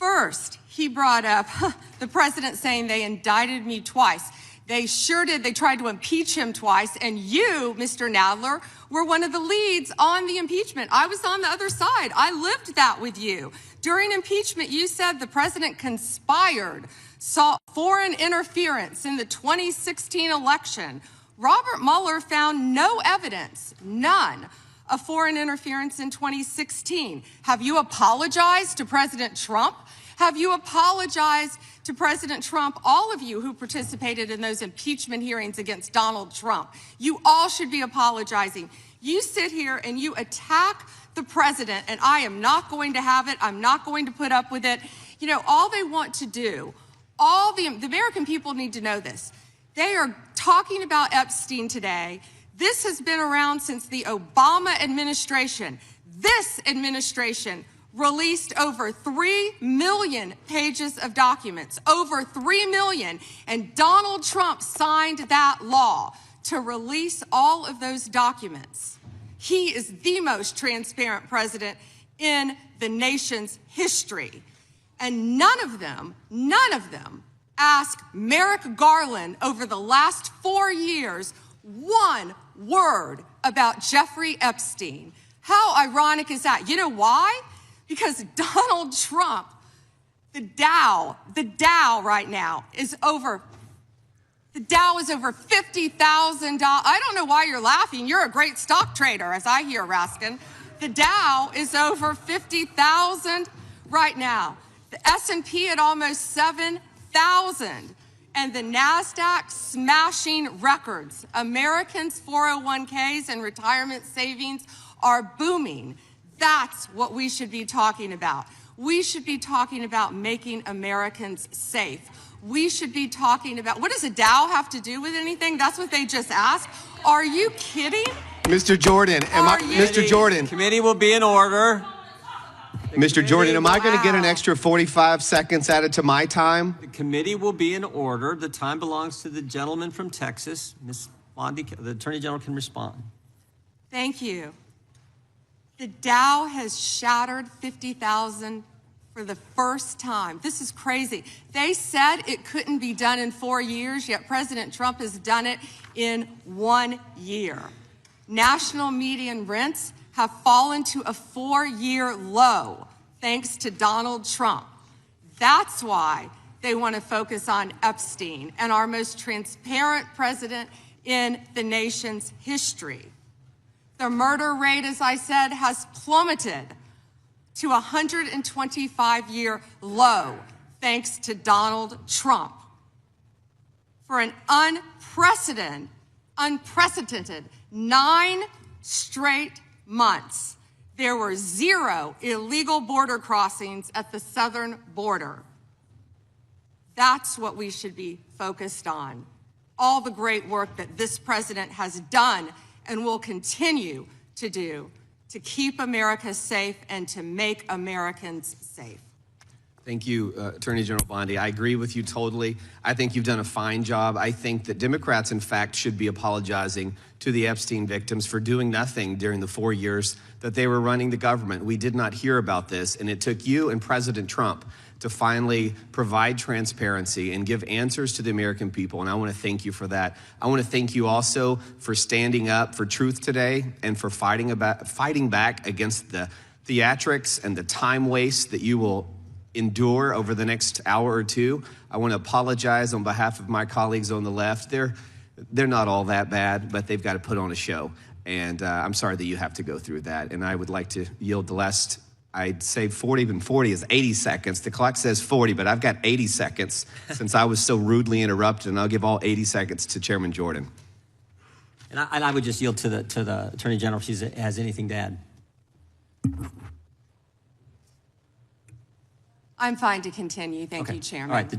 First, he brought up the president saying they indicted me twice. They sure did. They tried to impeach him twice. And you, Mr. Nadler, were one of the leads on the impeachment. I was on the other side. I lived that with you. During impeachment, you said the president conspired, sought foreign interference in the 2016 election. Robert Mueller found no evidence, none, of foreign interference in 2016. Have you apologized to President Trump? Have you apologized to President Trump, all of you who participated in those impeachment hearings against Donald Trump? You all should be apologizing. You sit here and you attack the president, and I am not going to have it. I'm not going to put up with it. You know, all they want to do, the American people need to know this. They are talking about Epstein today. This has been around since the Obama administration. This administration released over 3 million pages of documents, over 3 million, and Donald Trump signed that law to release all of those documents. He is the most transparent president in the nation's history. And none of them asked Merrick Garland over the last 4 years one word about Jeffrey Epstein. How ironic is that? You know why? Because Donald Trump, the Dow right now is over, the Dow is over $50,000. I don't know why you're laughing. You're a great stock trader, as I hear, Raskin. The Dow is over 50,000 right now. The S&P at almost 7,000. And the Nasdaq smashing records. Americans' 401ks and retirement savings are booming. That's what we should be talking about. We should be talking about making Americans safe. We should be talking about, what does a Dow have to do with anything? That's what they just asked. Are you kidding? Mr. Jordan, Mr. Jordan. Committee will be in order. Mr. Jordan, am I going to get an extra 45 seconds added to my time? The committee will be in order. The time belongs to the gentleman from Texas. Ms. Bondi, the Attorney General can respond. Thank you. The Dow has shattered 50,000 for the first time. This is crazy. They said it couldn't be done in 4 years, yet President Trump has done it in 1 year. National median rents have fallen to a 4-year low, thanks to Donald Trump. That's why they want to focus on Epstein and our most transparent president in the nation's history. The murder rate, as I said, has plummeted to a 125-year low, thanks to Donald Trump. For an unprecedented 9 straight months, there were 0 illegal border crossings at the southern border. That's what we should be focused on. All the great work that this president has done and will continue to do to keep America safe and to make Americans safe. Thank you, Attorney General Bondi. I agree with you totally. I think you've done a fine job. I think that Democrats, in fact, should be apologizing to the Epstein victims for doing nothing during the 4 years that they were running the government. We did not hear about this, and it took you and President Trump to finally provide transparency and give answers to the American people, and I want to thank you for that. I want to thank you also for standing up for truth today and for fighting back against the theatrics and the time waste that you will endure over the next hour or two. I want to apologize on behalf of my colleagues on the left. They're not all that bad, but they've got to put on a show. And I'm sorry that you have to go through that. And I would like to yield the last, I'd say 40, even 40 is 80 seconds. The clock says 40, but I've got 80 seconds since I was so rudely interrupted, and I'll give all 80 seconds to Chairman Jordan. And I would just yield to the Attorney General if she has anything to add. I'm fine to continue. Thank you, Chairman. All right.